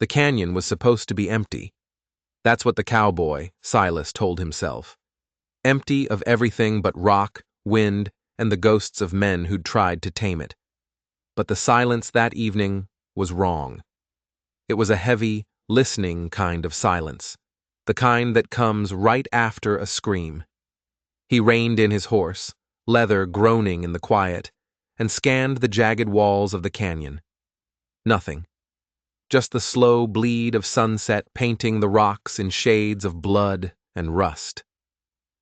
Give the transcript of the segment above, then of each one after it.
The canyon was supposed to be empty. That's what the cowboy, Silas, told himself. Empty of everything but rock, wind, and the ghosts of men who'd tried to tame it. But the silence that evening was wrong. It was a heavy, listening kind of silence, the kind that comes right after a scream. He reined in his horse, leather groaning in the quiet, and scanned the jagged walls of the canyon. Nothing. Just the slow bleed of sunset painting the rocks in shades of blood and rust.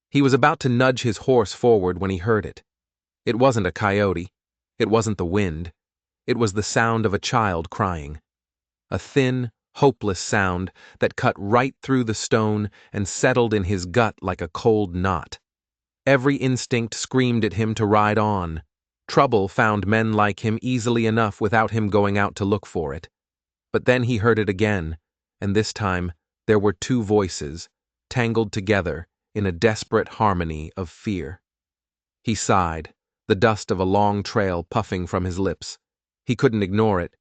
He was about to nudge his horse forward when he heard it. It wasn't a coyote. It wasn't the wind. It was the sound of a child crying. A thin, hopeless sound that cut right through the stone and settled in his gut like a cold knot. Every instinct screamed at him to ride on. Trouble found men like him easily enough without him going out to look for it. But then he heard it again, and this time there were two voices, tangled together in a desperate harmony of fear. He sighed, the dust of a long trail puffing from his lips. He couldn't ignore it.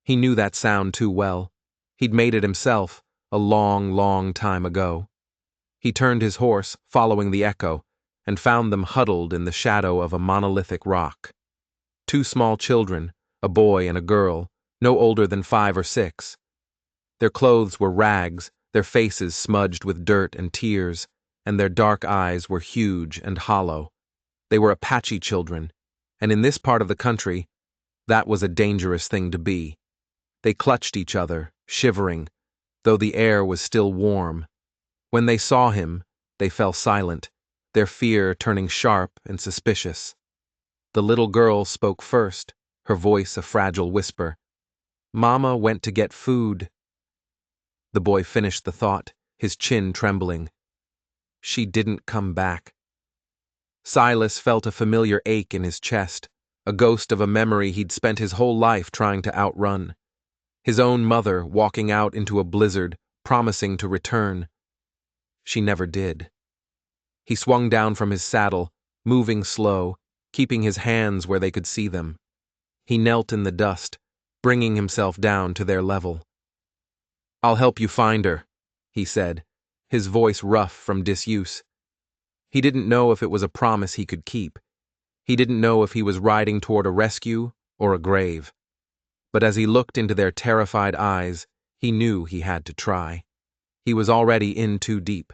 He knew that sound too well. He'd made it himself, a long, long time ago. He turned his horse, following the echo, and found them huddled in the shadow of a monolithic rock. Two small children, a boy and a girl, no older than 5 or 6. Their clothes were rags, their faces smudged with dirt and tears, and their dark eyes were huge and hollow. They were Apache children, and in this part of the country, that was a dangerous thing to be. They clutched each other, shivering, though the air was still warm. When they saw him, they fell silent, their fear turning sharp and suspicious. The little girl spoke first, her voice a fragile whisper. "Mama went to get food." The boy finished the thought, his chin trembling. "She didn't come back." Silas felt a familiar ache in his chest, a ghost of a memory he'd spent his whole life trying to outrun. His own mother walking out into a blizzard, promising to return. She never did. He swung down from his saddle, moving slow, keeping his hands where they could see them. He knelt in the dust, bringing himself down to their level. "I'll help you find her," he said, his voice rough from disuse. He didn't know if it was a promise he could keep. He didn't know if he was riding toward a rescue or a grave. But as he looked into their terrified eyes, he knew he had to try. He was already in too deep.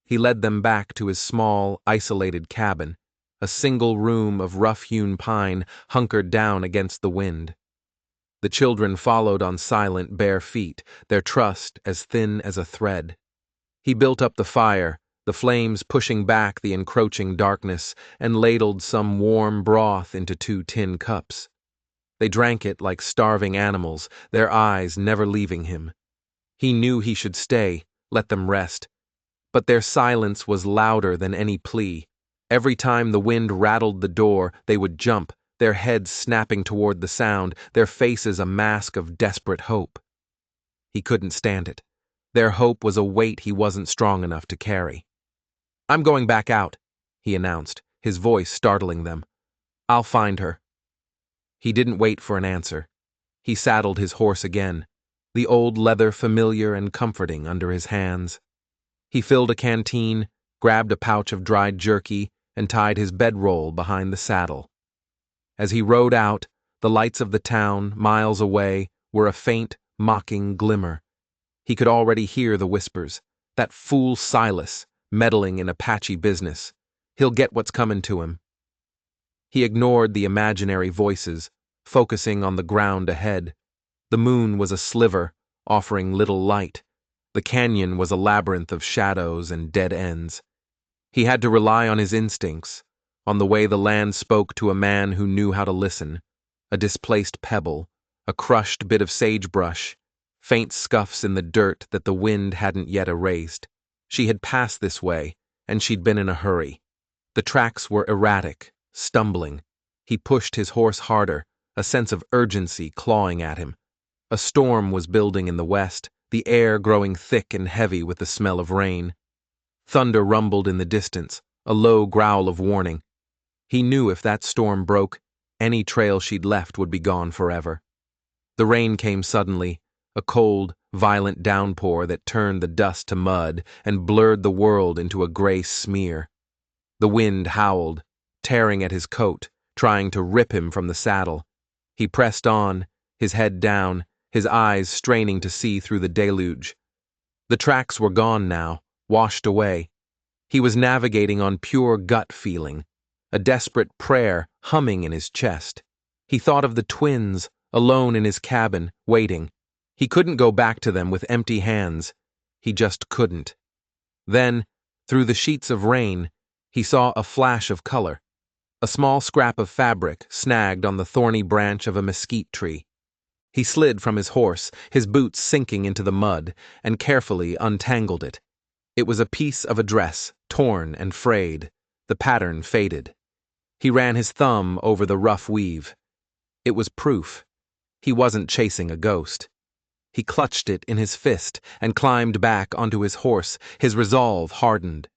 He led them back to his small, isolated cabin, a single room of rough-hewn pine hunkered down against the wind. The children followed on silent, bare feet, their trust as thin as a thread. He built up the fire, the flames pushing back the encroaching darkness, and ladled some warm broth into 2 tin cups. They drank it like starving animals, their eyes never leaving him. He knew he should stay, let them rest. But their silence was louder than any plea. Every time the wind rattled the door, they would jump, their heads snapping toward the sound, their faces a mask of desperate hope. He couldn't stand it. Their hope was a weight he wasn't strong enough to carry. "I'm going back out," he announced, his voice startling them. "I'll find her." He didn't wait for an answer. He saddled his horse again, the old leather familiar and comforting under his hands. He filled a canteen, grabbed a pouch of dried jerky, and tied his bedroll behind the saddle. As he rode out, the lights of the town, miles away, were a faint, mocking glimmer. He could already hear the whispers. That fool Silas, meddling in Apache business. He'll get what's coming to him. He ignored the imaginary voices, focusing on the ground ahead. The moon was a sliver, offering little light. The canyon was a labyrinth of shadows and dead ends. He had to rely on his instincts, on the way the land spoke to a man who knew how to listen. A displaced pebble, a crushed bit of sagebrush, faint scuffs in the dirt that the wind hadn't yet erased. She had passed this way, and she'd been in a hurry. The tracks were erratic, stumbling. He pushed his horse harder, a sense of urgency clawing at him. A storm was building in the west, the air growing thick and heavy with the smell of rain. Thunder rumbled in the distance, a low growl of warning. He knew if that storm broke, any trail she'd left would be gone forever. The rain came suddenly, a cold, violent downpour that turned the dust to mud and blurred the world into a gray smear. The wind howled, tearing at his coat, trying to rip him from the saddle. He pressed on, his head down, his eyes straining to see through the deluge. The tracks were gone now, washed away. He was navigating on pure gut feeling, a desperate prayer humming in his chest. He thought of the twins, alone in his cabin, waiting. He couldn't go back to them with empty hands. He just couldn't. Then, through the sheets of rain, he saw a flash of color, a small scrap of fabric snagged on the thorny branch of a mesquite tree. He slid from his horse, his boots sinking into the mud, and carefully untangled it. It was a piece of a dress, torn and frayed, the pattern faded. He ran his thumb over the rough weave. It was proof. He wasn't chasing a ghost. He clutched it in his fist and climbed back onto his horse, his resolve hardened.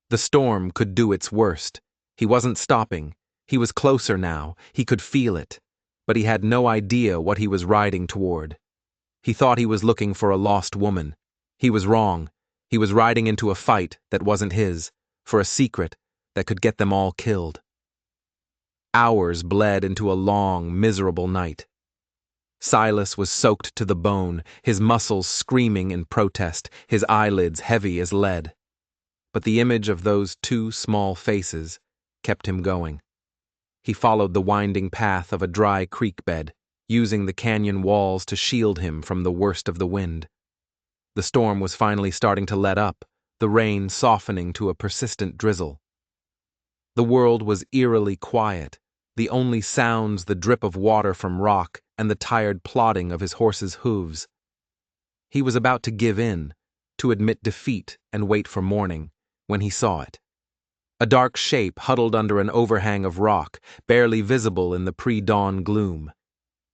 The storm could do its worst. He wasn't stopping. He was closer now. He could feel it. But he had no idea what he was riding toward. He thought he was looking for a lost woman. He was wrong. He was riding into a fight that wasn't his, for a secret that could get them all killed. Hours bled into a long, miserable night. Silas was soaked to the bone, his muscles screaming in protest, his eyelids heavy as lead. But the image of those two small faces kept him going. He followed the winding path of a dry creek bed, using the canyon walls to shield him from the worst of the wind. The storm was finally starting to let up, the rain softening to a persistent drizzle. The world was eerily quiet, the only sounds the drip of water from rock and the tired plodding of his horse's hooves. He was about to give in, to admit defeat and wait for morning, when he saw it. A dark shape huddled under an overhang of rock, barely visible in the pre-dawn gloom.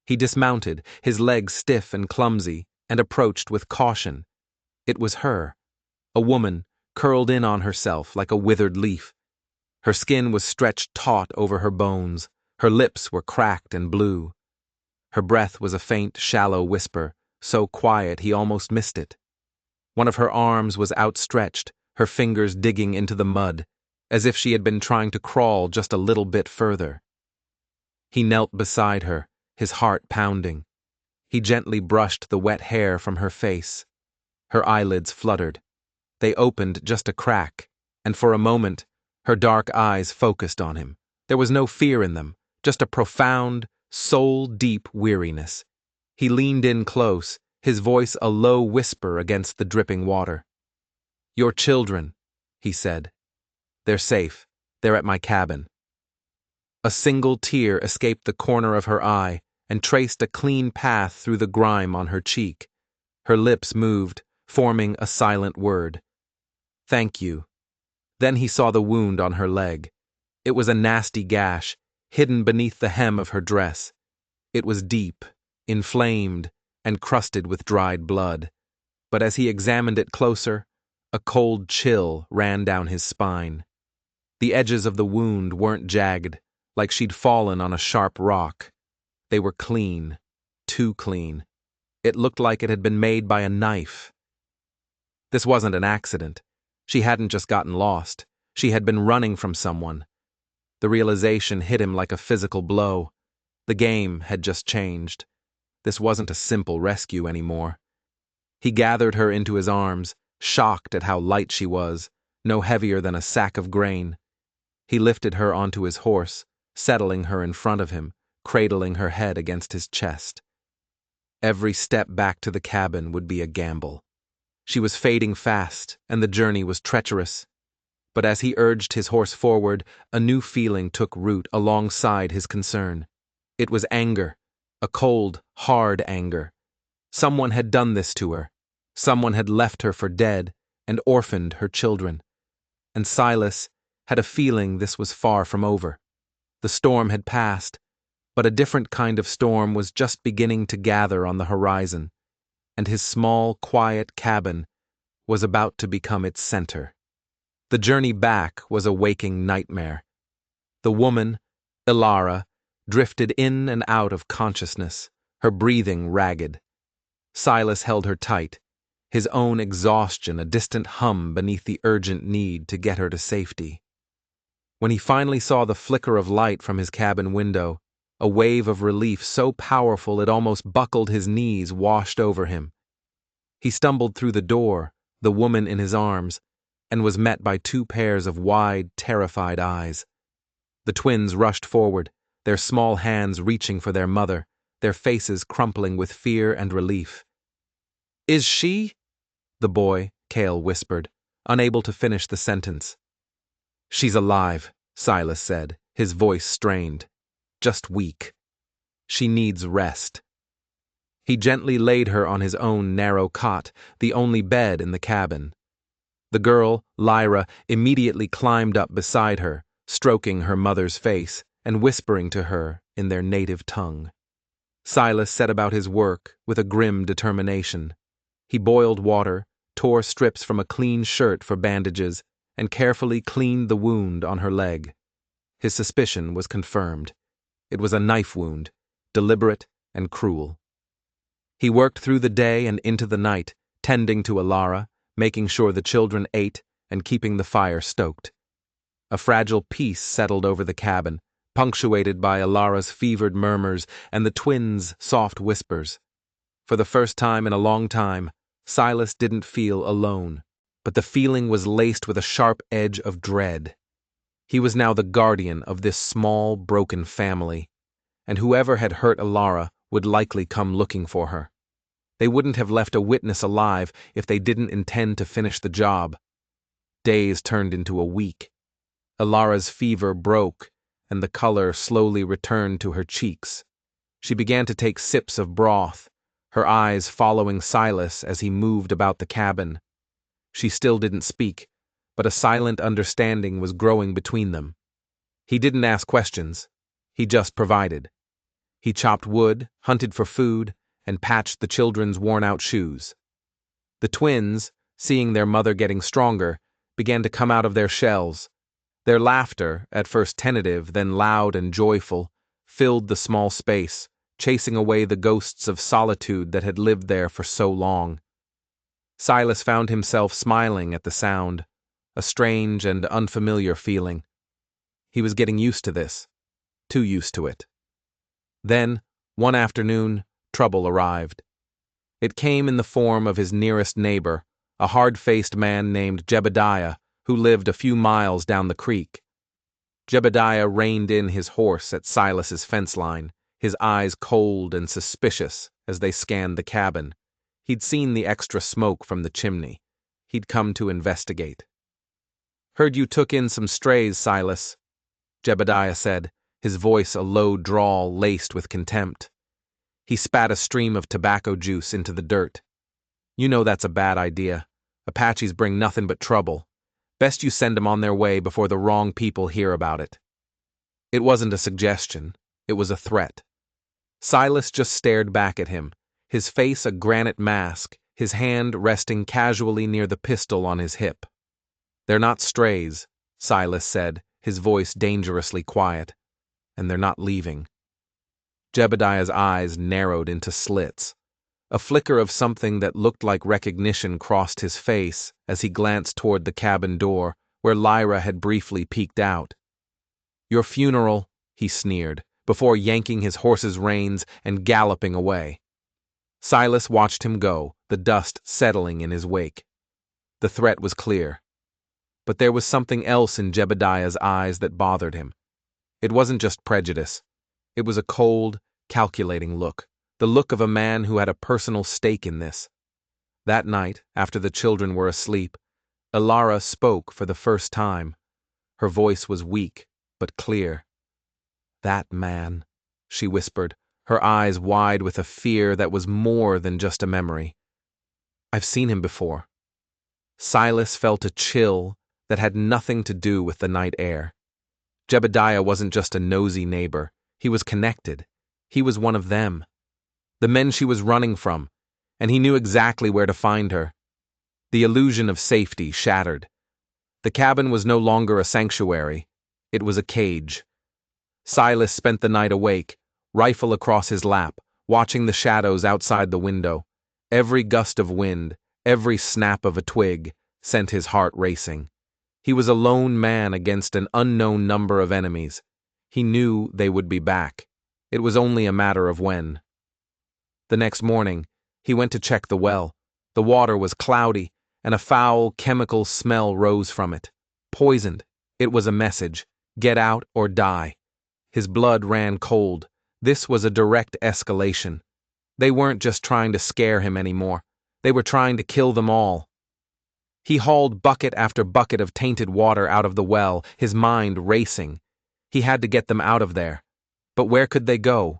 He dismounted, his legs stiff and clumsy, and approached with caution. It was her, a woman, curled in on herself like a withered leaf. Her skin was stretched taut over her bones, her lips were cracked and blue. Her breath was a faint, shallow whisper, so quiet he almost missed it. One of her arms was outstretched, her fingers digging into the mud, as if she had been trying to crawl just a little bit further. He knelt beside her, his heart pounding. He gently brushed the wet hair from her face. Her eyelids fluttered. They opened just a crack, and for a moment, her dark eyes focused on him. There was no fear in them, just a profound, soul-deep weariness. He leaned in close, his voice a low whisper against the dripping water. "Your children," he said. "They're safe. They're at my cabin." A single tear escaped the corner of her eye and traced a clean path through the grime on her cheek. Her lips moved, forming a silent word. "Thank you." Then he saw the wound on her leg. It was a nasty gash, hidden beneath the hem of her dress. It was deep, inflamed, and crusted with dried blood. But as he examined it closer, a cold chill ran down his spine. The edges of the wound weren't jagged, like she'd fallen on a sharp rock. They were clean, too clean. It looked like it had been made by a knife. This wasn't an accident. She hadn't just gotten lost. She had been running from someone. The realization hit him like a physical blow. The game had just changed. This wasn't a simple rescue anymore. He gathered her into his arms, shocked at how light she was, no heavier than a sack of grain. He lifted her onto his horse, settling her in front of him, cradling her head against his chest. Every step back to the cabin would be a gamble. She was fading fast, and the journey was treacherous. But as he urged his horse forward, a new feeling took root alongside his concern. It was anger, a cold, hard anger. Someone had done this to her. Someone had left her for dead and orphaned her children. And Silas had a feeling this was far from over. The storm had passed, but a different kind of storm was just beginning to gather on the horizon, and his small, quiet cabin was about to become its center. The journey back was a waking nightmare. The woman, Ilara, drifted in and out of consciousness, her breathing ragged. Silas held her tight, his own exhaustion a distant hum beneath the urgent need to get her to safety. When he finally saw the flicker of light from his cabin window, a wave of relief so powerful it almost buckled his knees washed over him. He stumbled through the door, the woman in his arms, and was met by two pairs of wide, terrified eyes. The twins rushed forward, their small hands reaching for their mother, their faces crumpling with fear and relief. "Is she?" the boy, Cale, whispered, unable to finish the sentence. "She's alive," Silas said, his voice strained. "Just weak. She needs rest." He gently laid her on his own narrow cot, the only bed in the cabin. The girl, Lyra, immediately climbed up beside her, stroking her mother's face and whispering to her in their native tongue. Silas set about his work with a grim determination. He boiled water, tore strips from a clean shirt for bandages, and carefully cleaned the wound on her leg. His suspicion was confirmed. It was a knife wound, deliberate and cruel. He worked through the day and into the night, tending to Alara, making sure the children ate, and keeping the fire stoked. A fragile peace settled over the cabin, punctuated by Alara's fevered murmurs and the twins' soft whispers. For the first time in a long time, Silas didn't feel alone, but the feeling was laced with a sharp edge of dread. He was now the guardian of this small, broken family, and whoever had hurt Alara would likely come looking for her. They wouldn't have left a witness alive if they didn't intend to finish the job. Days turned into a week. Alara's fever broke, and the color slowly returned to her cheeks. She began to take sips of broth, her eyes following Silas as he moved about the cabin. She still didn't speak, but a silent understanding was growing between them. He didn't ask questions. He just provided. He chopped wood, hunted for food, and patched the children's worn-out shoes. The twins, seeing their mother getting stronger, began to come out of their shells. Their laughter, at first tentative, then loud and joyful, filled the small space, chasing away the ghosts of solitude that had lived there for so long. Silas found himself smiling at the sound, a strange and unfamiliar feeling. He was getting used to this, too used to it. Then, one afternoon, trouble arrived. It came in the form of his nearest neighbor, a hard-faced man named Jebediah, who lived a few miles down the creek. Jebediah reined in his horse at Silas's fence line, his eyes cold and suspicious as they scanned the cabin. He'd seen the extra smoke from the chimney. He'd come to investigate. "Heard you took in some strays, Silas," Jebediah said, his voice a low drawl laced with contempt. He spat a stream of tobacco juice into the dirt. "You know that's a bad idea. Apaches bring nothing but trouble. Best you send 'em on their way before the wrong people hear about it." It wasn't a suggestion. It was a threat. Silas just stared back at him, his face a granite mask, his hand resting casually near the pistol on his hip. "They're not strays," Silas said, his voice dangerously quiet. "And they're not leaving." Jebediah's eyes narrowed into slits. A flicker of something that looked like recognition crossed his face as he glanced toward the cabin door, where Lyra had briefly peeked out. "Your funeral," he sneered, before yanking his horse's reins and galloping away. Silas watched him go, the dust settling in his wake. The threat was clear. But there was something else in Jebediah's eyes that bothered him. It wasn't just prejudice. It was a cold, calculating look, the look of a man who had a personal stake in this. That night, after the children were asleep, Alara spoke for the first time. Her voice was weak, but clear. "That man," she whispered, her eyes wide with a fear that was more than just a memory. "I've seen him before." Silas felt a chill that had nothing to do with the night air. Jebediah wasn't just a nosy neighbor. He was connected. He was one of them. The men she was running from, and he knew exactly where to find her. The illusion of safety shattered. The cabin was no longer a sanctuary. It was a cage. Silas spent the night awake, rifle across his lap, watching the shadows outside the window, Every gust of wind, every snap of a twig, sent his heart racing. He was a lone man against an unknown number of enemies. He knew they would be back. It was only a matter of when. The next morning, he went to check the well. The water was cloudy, and a foul chemical smell rose from it. Poisoned. It was a message. Get out or die. His blood ran cold. This was a direct escalation. They weren't just trying to scare him anymore. They were trying to kill them all. He hauled bucket after bucket of tainted water out of the well, his mind racing. He had to get them out of there. But where could they go?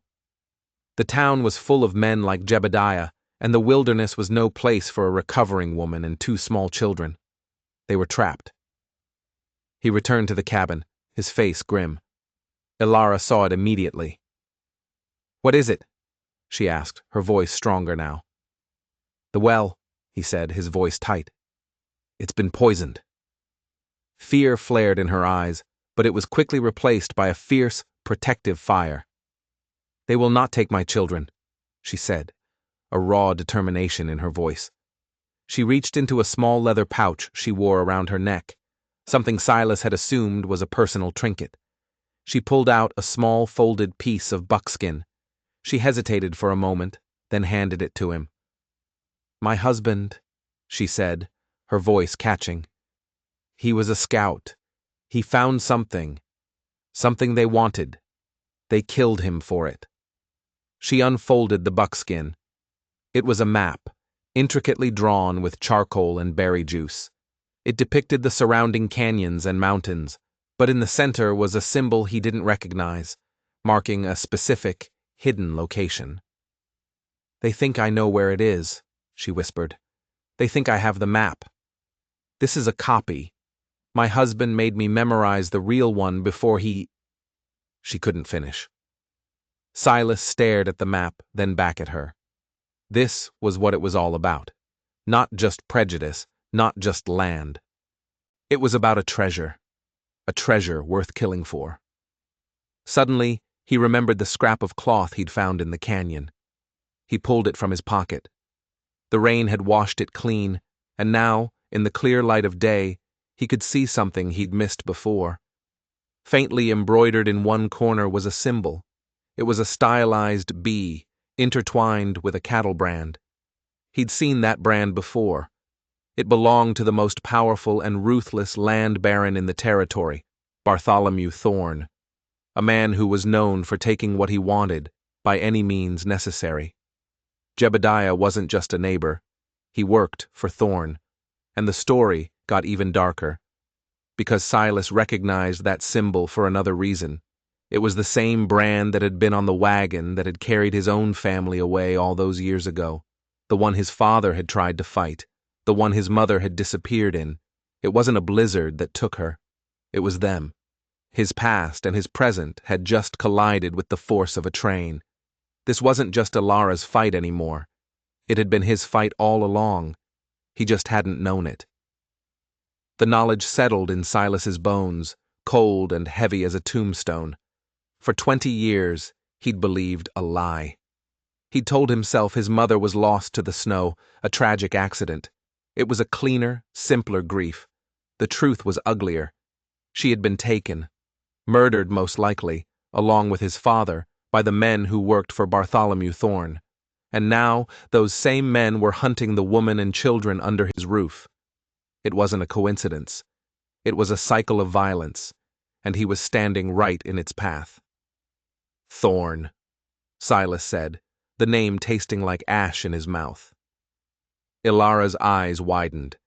The town was full of men like Jebediah, and the wilderness was no place for a recovering woman and 2 small children. They were trapped. He returned to the cabin, his face grim. Ilara saw it immediately. "What is it?" she asked, her voice stronger now. "The well," he said, his voice tight. "It's been poisoned." Fear flared in her eyes, but it was quickly replaced by a fierce, protective fire. "They will not take my children," she said, a raw determination in her voice. She reached into a small leather pouch she wore around her neck, something Silas had assumed was a personal trinket. She pulled out a small folded piece of buckskin. She hesitated for a moment, then handed it to him. "My husband," she said, her voice catching. "He was a scout. He found something they wanted. They killed him for it." She unfolded the buckskin. It was a map, intricately drawn with charcoal and berry juice. It depicted the surrounding canyons and mountains, but in the center was a symbol he didn't recognize, marking a specific, hidden location. "They think I know where it is," she whispered. "They think I have the map. This is a copy. My husband made me memorize the real one before he—" She couldn't finish. Silas stared at the map, then back at her. This was what it was all about. Not just prejudice, not just land. It was about a treasure worth killing for. Suddenly, he remembered the scrap of cloth he'd found in the canyon. He pulled it from his pocket. The rain had washed it clean, and now, in the clear light of day, he could see something he'd missed before. Faintly embroidered in one corner was a symbol. It was a stylized bee, intertwined with a cattle brand. He'd seen that brand before. It belonged to the most powerful and ruthless land baron in the territory, Bartholomew Thorne, a man who was known for taking what he wanted by any means necessary. Jebediah wasn't just a neighbor. He worked for Thorne, and the story got even darker, because Silas recognized that symbol for another reason. It was the same brand that had been on the wagon that had carried his own family away all those years ago, the one his father had tried to fight, the one his mother had disappeared in. It wasn't a blizzard that took her. It was them. His past and his present had just collided with the force of a train. This wasn't just Ilara's fight anymore. It had been his fight all along. He just hadn't known it. The knowledge settled in Silas's bones, cold and heavy as a tombstone. For 20 years, he'd believed a lie. He'd told himself his mother was lost to the snow, a tragic accident. It was a cleaner, simpler grief. The truth was uglier. She had been taken, murdered most likely, along with his father, by the men who worked for Bartholomew Thorne. And now, those same men were hunting the woman and children under his roof. It wasn't a coincidence. It was a cycle of violence, and he was standing right in its path. "Thorne," Silas said, the name tasting like ash in his mouth. Ilara's eyes widened.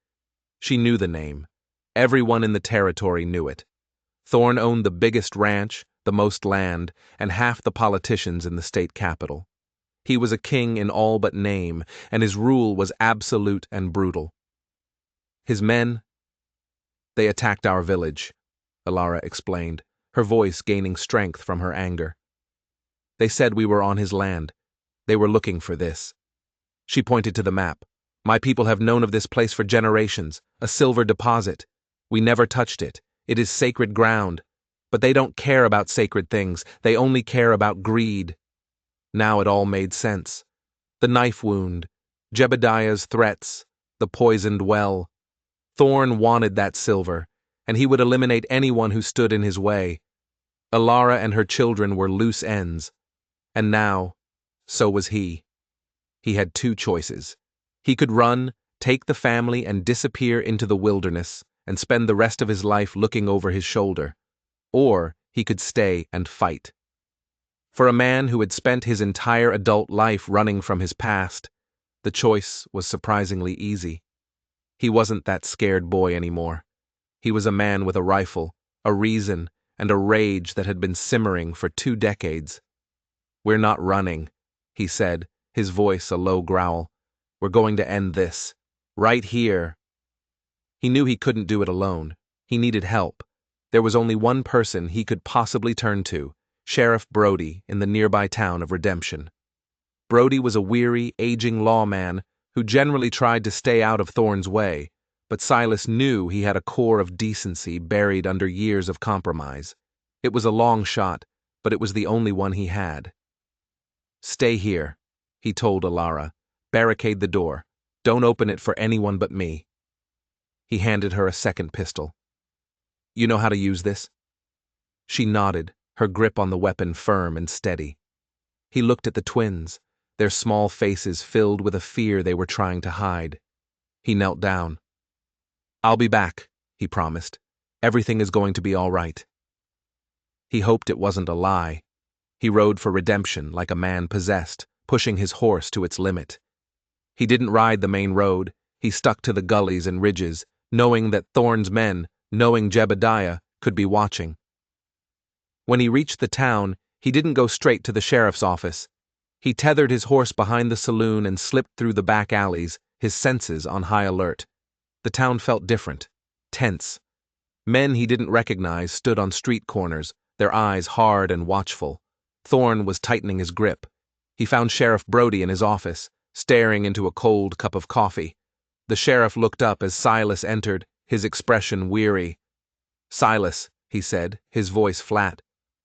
She knew the name. Everyone in the territory knew it. Thorne owned the biggest ranch, the most land, and half the politicians in the state capital. He was a king in all but name, and his rule was absolute and brutal. His men, they attacked our village, Ilara explained, her voice gaining strength from her anger. They said we were on his land. They were looking for this. She pointed to the map. "My people have known of this place for generations, a silver deposit. We never touched it. It is sacred ground. But they don't care about sacred things. They only care about greed." Now it all made sense. The knife wound, Jebediah's threats, the poisoned well. Thorn wanted that silver, and he would eliminate anyone who stood in his way. Alara and her children were loose ends, and now, so was he. He had two choices. He could run, take the family, and disappear into the wilderness, and spend the rest of his life looking over his shoulder. Or he could stay and fight. For a man who had spent his entire adult life running from his past, the choice was surprisingly easy. He wasn't that scared boy anymore. He was a man with a rifle, a reason, and a rage that had been simmering for 2 decades. "We're not running," he said, his voice a low growl. "We're going to end this. Right here." He knew he couldn't do it alone. He needed help. There was only one person he could possibly turn to, Sheriff Brody in the nearby town of Redemption. Brody was a weary, aging lawman who generally tried to stay out of Thorn's way, but Silas knew he had a core of decency buried under years of compromise. It was a long shot, but it was the only one he had. "Stay here," he told Alara. "Barricade the door. Don't open it for anyone but me." He handed her a second pistol. "You know how to use this?" She nodded, her grip on the weapon firm and steady. He looked at the twins, their small faces filled with a fear they were trying to hide. He knelt down. "I'll be back," he promised. "Everything is going to be all right." He hoped it wasn't a lie. He rode for redemption like a man possessed, pushing his horse to its limit. He didn't ride the main road. He stuck to the gullies and ridges, knowing that Thorn's men, knowing Jebediah, could be watching. When he reached the town, he didn't go straight to the sheriff's office. He tethered his horse behind the saloon and slipped through the back alleys, his senses on high alert. The town felt different, tense. Men he didn't recognize stood on street corners, their eyes hard and watchful. Thorn was tightening his grip. He found Sheriff Brody in his office, staring into a cold cup of coffee. The sheriff looked up as Silas entered, his expression weary. "Silas," he said, his voice flat.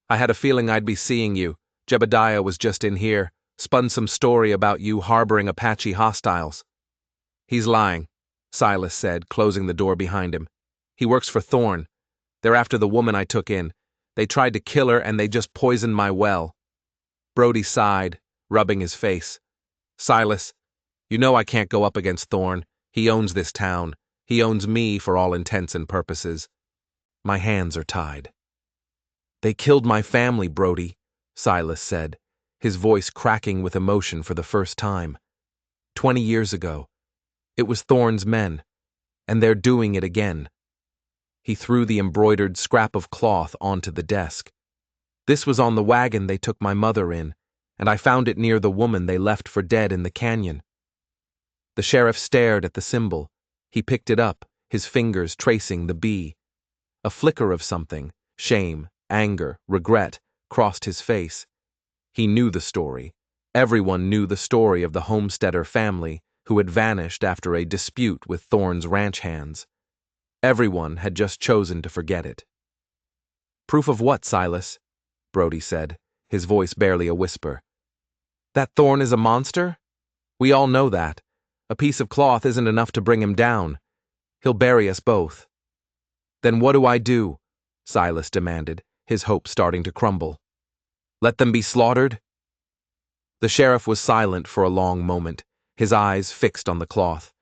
"I had a feeling I'd be seeing you. Jebediah was just in here, spun some story about you harboring Apache hostiles." "He's lying," Silas said, closing the door behind him. "He works for Thorn. They're after the woman I took in. They tried to kill her and they just poisoned my well." Brody sighed, rubbing his face. "Silas, you know I can't go up against Thorn. He owns this town. He owns me for all intents and purposes. My hands are tied." "They killed my family, Brody," Silas said, his voice cracking with emotion for the first time. 20 years ago. It was Thorn's men, and they're doing it again." He threw the embroidered scrap of cloth onto the desk. "This was on the wagon they took my mother in, and I found it near the woman they left for dead in the canyon." The sheriff stared at the symbol. He picked it up, his fingers tracing the B. A flicker of something, shame, anger, regret, crossed his face. He knew the story. Everyone knew the story of the Homesteader family who had vanished after a dispute with Thorn's ranch hands. Everyone had just chosen to forget it. "Proof of what, Silas?" Brody said, his voice barely a whisper. "That Thorn is a monster? We all know that. A piece of cloth isn't enough to bring him down. He'll bury us both." "Then what do I do?" Silas demanded, his hope starting to crumble. "Let them be slaughtered?" The sheriff was silent for a long moment, his eyes fixed on the cloth.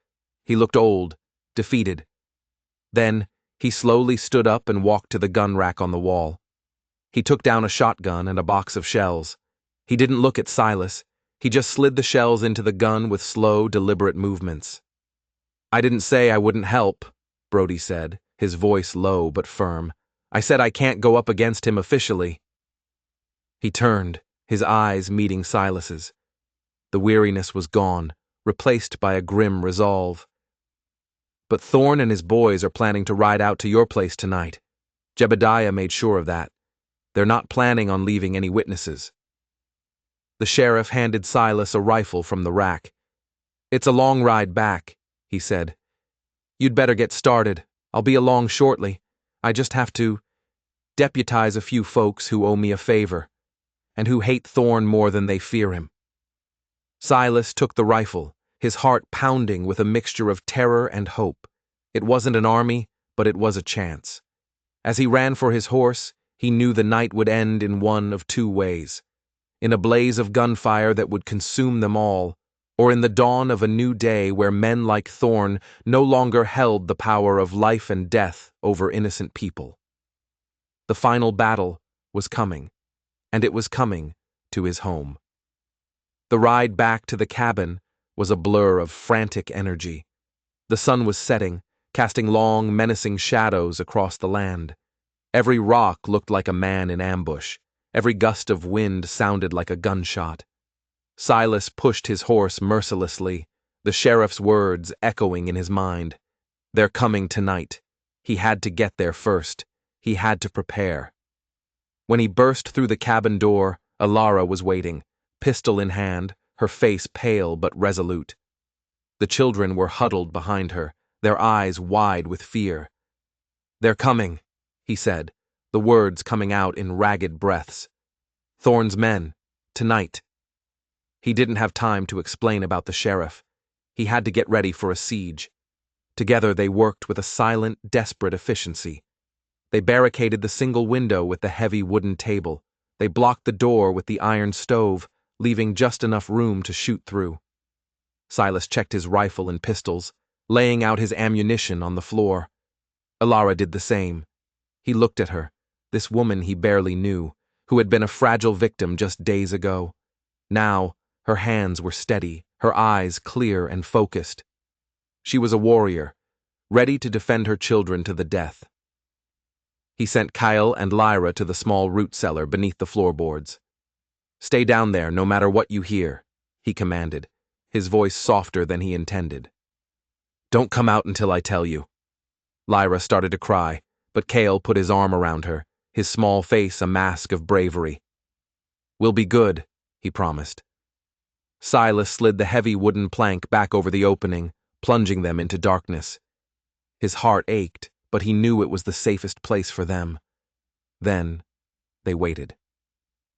He looked old, defeated. Then, he slowly stood up and walked to the gun rack on the wall. He took down a shotgun and a box of shells. He didn't look at Silas. He just slid the shells into the gun with slow, deliberate movements. "I didn't say I wouldn't help," Brody said, his voice low but firm. "I said I can't go up against him officially." He turned, his eyes meeting Silas's. The weariness was gone, replaced by a grim resolve. "But Thorn and his boys are planning to ride out to your place tonight. Jebediah made sure of that. They're not planning on leaving any witnesses." The sheriff handed Silas a rifle from the rack. "It's a long ride back," he said. "You'd better get started. I'll be along shortly. I just have to deputize a few folks who owe me a favor, and who hate Thorn more than they fear him." Silas took the rifle, his heart pounding with a mixture of terror and hope. It wasn't an army, but it was a chance. As he ran for his horse, he knew the night would end in one of two ways: in a blaze of gunfire that would consume them all, or in the dawn of a new day where men like Thorn no longer held the power of life and death over innocent people. The final battle was coming, and it was coming to his home. The ride back to the cabin was a blur of frantic energy. The sun was setting, casting long, menacing shadows across the land. Every rock looked like a man in ambush. Every gust of wind sounded like a gunshot. Silas pushed his horse mercilessly, the sheriff's words echoing in his mind. They're coming tonight. He had to get there first. He had to prepare. When he burst through the cabin door, Alara was waiting, pistol in hand, her face pale but resolute. The children were huddled behind her, their eyes wide with fear. "They're coming," he said, the words coming out in ragged breaths. "Thorn's men, tonight." He didn't have time to explain about the sheriff. He had to get ready for a siege. Together they worked with a silent, desperate efficiency. They barricaded the single window with the heavy wooden table. They blocked the door with the iron stove, leaving just enough room to shoot through. Silas checked his rifle and pistols, laying out his ammunition on the floor. Alara did the same. He looked at her, this woman he barely knew, who had been a fragile victim just days ago. Now, her hands were steady, her eyes clear and focused. She was a warrior, ready to defend her children to the death. He sent Kyle and Lyra to the small root cellar beneath the floorboards. "Stay down there no matter what you hear," he commanded, his voice softer than he intended. "Don't come out until I tell you." Lyra started to cry, but Kale put his arm around her, his small face a mask of bravery. "We'll be good," he promised. Silas slid the heavy wooden plank back over the opening, plunging them into darkness. His heart ached, but he knew it was the safest place for them. Then, they waited.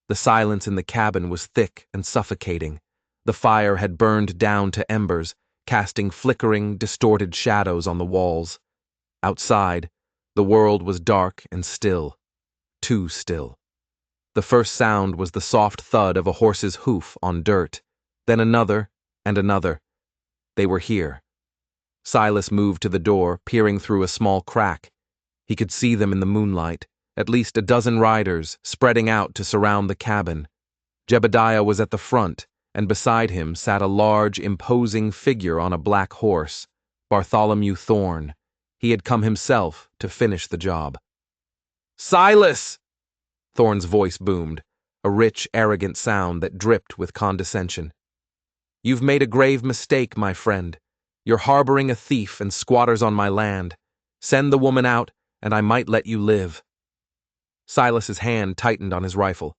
The silence in the cabin was thick and suffocating. The fire had burned down to embers, casting flickering, distorted shadows on the walls. Outside, the world was dark and still. Too still. The first sound was the soft thud of a horse's hoof on dirt, then another and another. They were here. Silas moved to the door, peering through a small crack. He could see them in the moonlight, at least a dozen riders, spreading out to surround the cabin. Jebediah was at the front, and beside him sat a large, imposing figure on a black horse, Bartholomew Thorn. He had come himself to finish the job. "Silas!" Thorn's voice boomed, a rich, arrogant sound that dripped with condescension. "You've made a grave mistake, my friend. You're harboring a thief and squatters on my land. Send the woman out, and I might let you live." Silas's hand tightened on his rifle.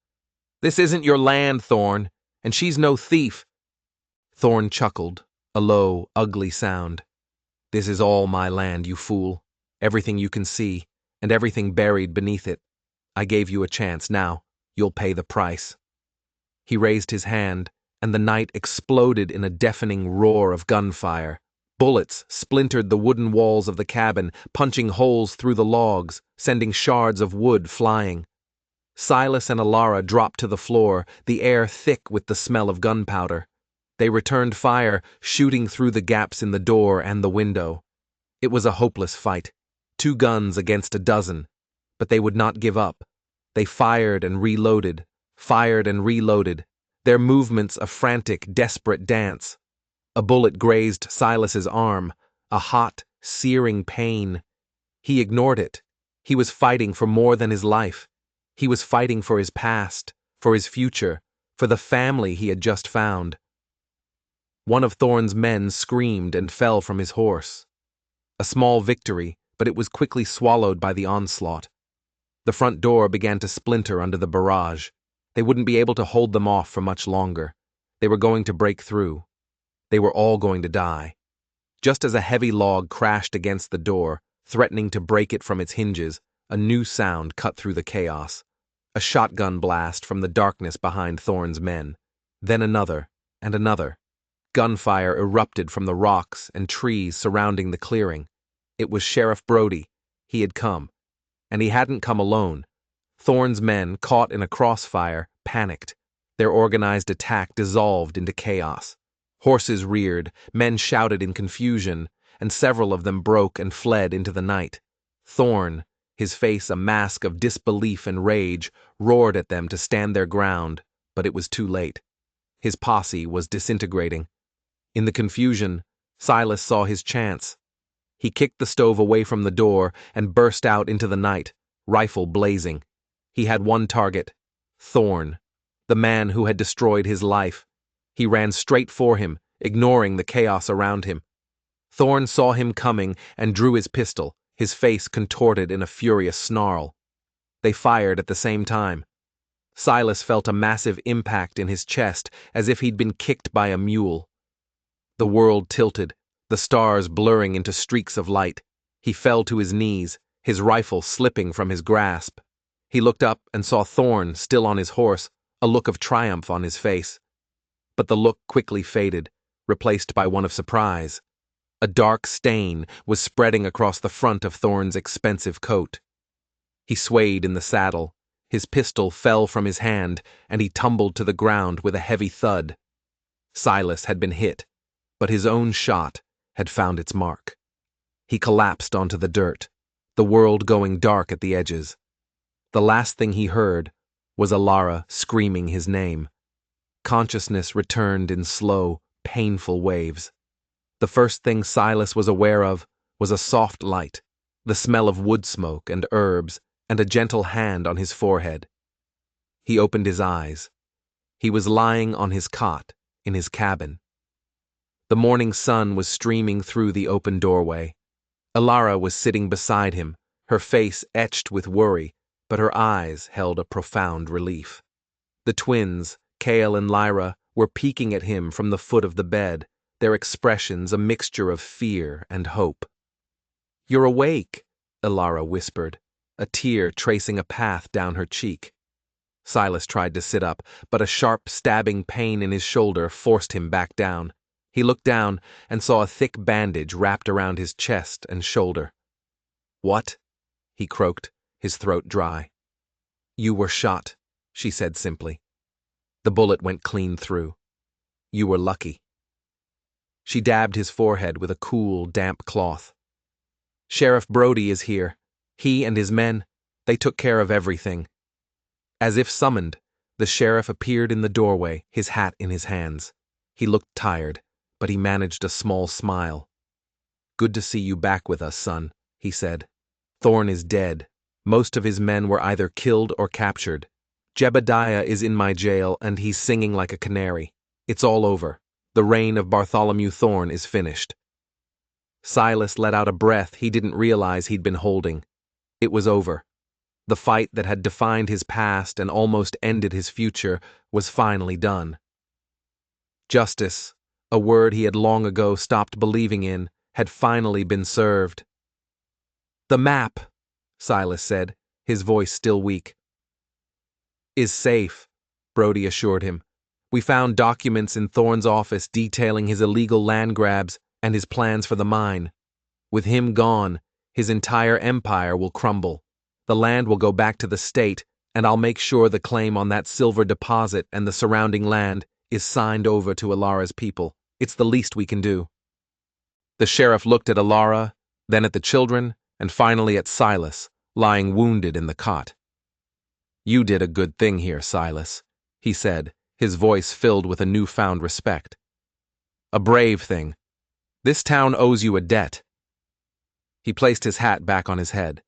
"This isn't your land, Thorn, and she's no thief." Thorn chuckled, a low, ugly sound. "This is all my land, you fool. Everything you can see, and everything buried beneath it. I gave you a chance. Now, you'll pay the price." He raised his hand, and the night exploded in a deafening roar of gunfire. Bullets splintered the wooden walls of the cabin, punching holes through the logs, sending shards of wood flying. Silas and Alara dropped to the floor, the air thick with the smell of gunpowder. They returned fire, shooting through the gaps in the door and the window. It was a hopeless fight, 2 guns against a dozen, but they would not give up. They fired and reloaded, their movements a frantic, desperate dance. A bullet grazed Silas's arm, a hot, searing pain. He ignored it. He was fighting for more than his life. He was fighting for his past, for his future, for the family he had just found. One of Thorn's men screamed and fell from his horse. A small victory, but it was quickly swallowed by the onslaught. The front door began to splinter under the barrage. They wouldn't be able to hold them off for much longer. They were going to break through. They were all going to die. Just as a heavy log crashed against the door, threatening to break it from its hinges, a new sound cut through the chaos. A shotgun blast from the darkness behind Thorn's men. Then another, and another. Gunfire erupted from the rocks and trees surrounding the clearing. It was Sheriff Brody. He had come. And he hadn't come alone. Thorne's men, caught in a crossfire, panicked. Their organized attack dissolved into chaos. Horses reared, men shouted in confusion, and several of them broke and fled into the night. Thorne, his face a mask of disbelief and rage, roared at them to stand their ground, but it was too late. His posse was disintegrating. In the confusion, Silas saw his chance. He kicked the stove away from the door and burst out into the night, rifle blazing. He had one target, Thorne, the man who had destroyed his life. He ran straight for him, ignoring the chaos around him. Thorne saw him coming and drew his pistol, his face contorted in a furious snarl. They fired at the same time. Silas felt a massive impact in his chest, as if he'd been kicked by a mule. The world tilted, the stars blurring into streaks of light. He fell to his knees, his rifle slipping from his grasp. He looked up and saw Thorne still on his horse, a look of triumph on his face. But the look quickly faded, replaced by one of surprise. A dark stain was spreading across the front of Thorne's expensive coat. He swayed in the saddle, his pistol fell from his hand, and he tumbled to the ground with a heavy thud. Silas had been hit, but his own shot had found its mark. He collapsed onto the dirt, the world going dark at the edges. The last thing he heard was Alara screaming his name. Consciousness returned in slow, painful waves. The first thing Silas was aware of was a soft light, the smell of wood smoke and herbs, and a gentle hand on his forehead. He opened his eyes. He was lying on his cot in his cabin. The morning sun was streaming through the open doorway. Alara was sitting beside him, her face etched with worry, but her eyes held a profound relief. The twins, Cale and Lyra, were peeking at him from the foot of the bed, their expressions a mixture of fear and hope. "You're awake," Alara whispered, a tear tracing a path down her cheek. Silas tried to sit up, but a sharp, stabbing pain in his shoulder forced him back down. He looked down and saw a thick bandage wrapped around his chest and shoulder. "What?" he croaked, his throat dry. "You were shot," she said simply. "The bullet went clean through. You were lucky." She dabbed his forehead with a cool, damp cloth. "Sheriff Brody is here. He and his men, they took care of everything." As if summoned, the sheriff appeared in the doorway, his hat in his hands. He looked tired, but he managed a small smile. "Good to see you back with us, son," he said. "Thorne is dead. Most of his men were either killed or captured. Jebediah is in my jail, and he's singing like a canary. It's all over. The reign of Bartholomew Thorne is finished." Silas let out a breath he didn't realize he'd been holding. It was over. The fight that had defined his past and almost ended his future was finally done. Justice, a word he had long ago stopped believing in, had finally been served. "The map," Silas said, his voice still weak. "Is safe," Brody assured him. "We found documents in Thorne's office detailing his illegal land grabs and his plans for the mine. With him gone, his entire empire will crumble. The land will go back to the state, and I'll make sure the claim on that silver deposit and the surrounding land is signed over to Alara's people. It's the least we can do." The sheriff looked at Alara, then at the children, and finally at Silas, lying wounded in the cot. "You did a good thing here, Silas," he said, his voice filled with a newfound respect. "A brave thing. This town owes you a debt." He placed his hat back on his head.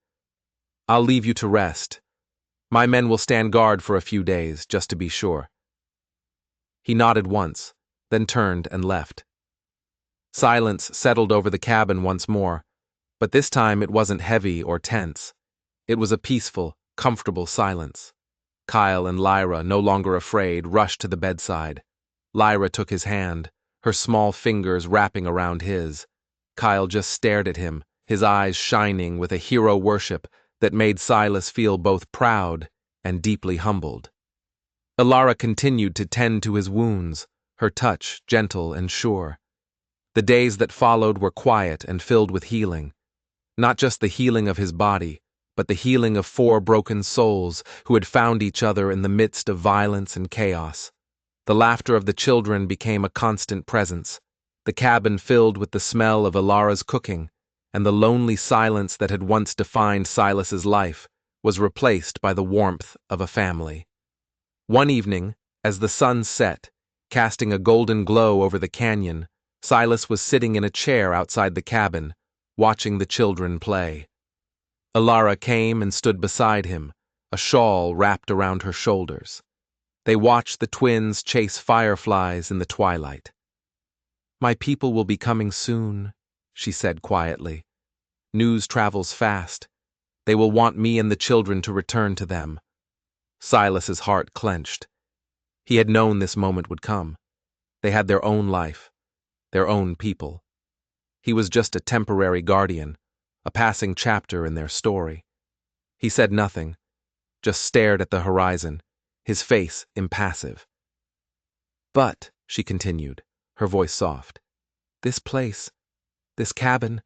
"I'll leave you to rest. My men will stand guard for a few days, just to be sure." He nodded once, then turned and left. Silence settled over the cabin once more, but this time it wasn't heavy or tense. It was a peaceful, comfortable silence. Kyle and Lyra, no longer afraid, rushed to the bedside. Lyra took his hand, her small fingers wrapping around his. Kyle just stared at him, his eyes shining with a hero worship that made Silas feel both proud and deeply humbled. Alara continued to tend to his wounds, her touch gentle and sure. The days that followed were quiet and filled with healing. Not just the healing of his body, but the healing of four broken souls who had found each other in the midst of violence and chaos. The laughter of the children became a constant presence, the cabin filled with the smell of Ilara's cooking, and the lonely silence that had once defined Silas's life was replaced by the warmth of a family. One evening, as the sun set, casting a golden glow over the canyon, Silas was sitting in a chair outside the cabin, watching the children play. Ilara came and stood beside him, a shawl wrapped around her shoulders. They watched the twins chase fireflies in the twilight. "My people will be coming soon," she said quietly. "News travels fast. They will want me and the children to return to them." Silas's heart clenched. He had known this moment would come. They had their own life, their own people. He was just a temporary guardian, a passing chapter in their story. He said nothing, just stared at the horizon, his face impassive. "But," she continued, her voice soft, "this place, this cabin,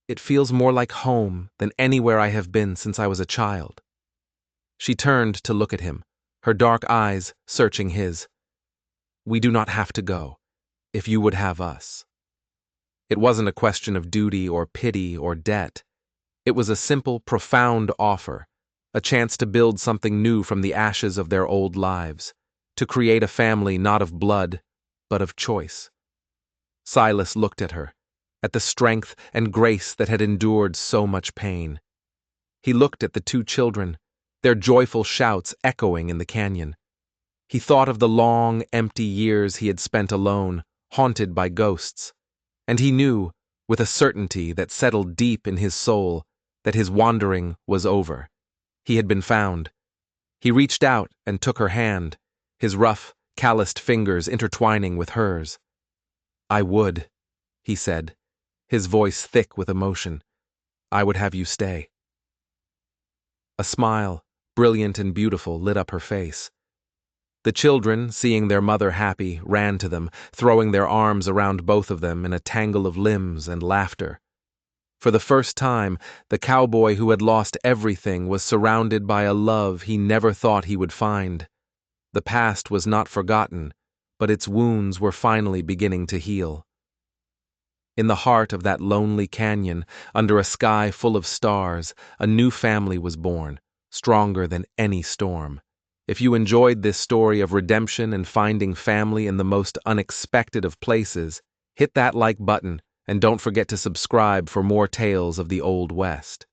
it feels more like home than anywhere I have been since I was a child." She turned to look at him, her dark eyes searching his. "We do not have to go, if you would have us." It wasn't a question of duty or pity or debt. It was a simple, profound offer, a chance to build something new from the ashes of their old lives, to create a family not of blood, but of choice. Silas looked at her, at the strength and grace that had endured so much pain. He looked at the two children, their joyful shouts echoing in the canyon. He thought of the long, empty years he had spent alone, haunted by ghosts, and he knew, with a certainty that settled deep in his soul, that his wandering was over. He had been found. He reached out and took her hand, his rough, calloused fingers intertwining with hers. "I would," he said, his voice thick with emotion. "I would have you stay." A smile, brilliant and beautiful, lit up her face. The children, seeing their mother happy, ran to them, throwing their arms around both of them in a tangle of limbs and laughter. For the first time, the cowboy who had lost everything was surrounded by a love he never thought he would find. The past was not forgotten, but its wounds were finally beginning to heal. In the heart of that lonely canyon, under a sky full of stars, a new family was born, stronger than any storm. If you enjoyed this story of redemption and finding family in the most unexpected of places, hit that like button and don't forget to subscribe for more tales of the Old West.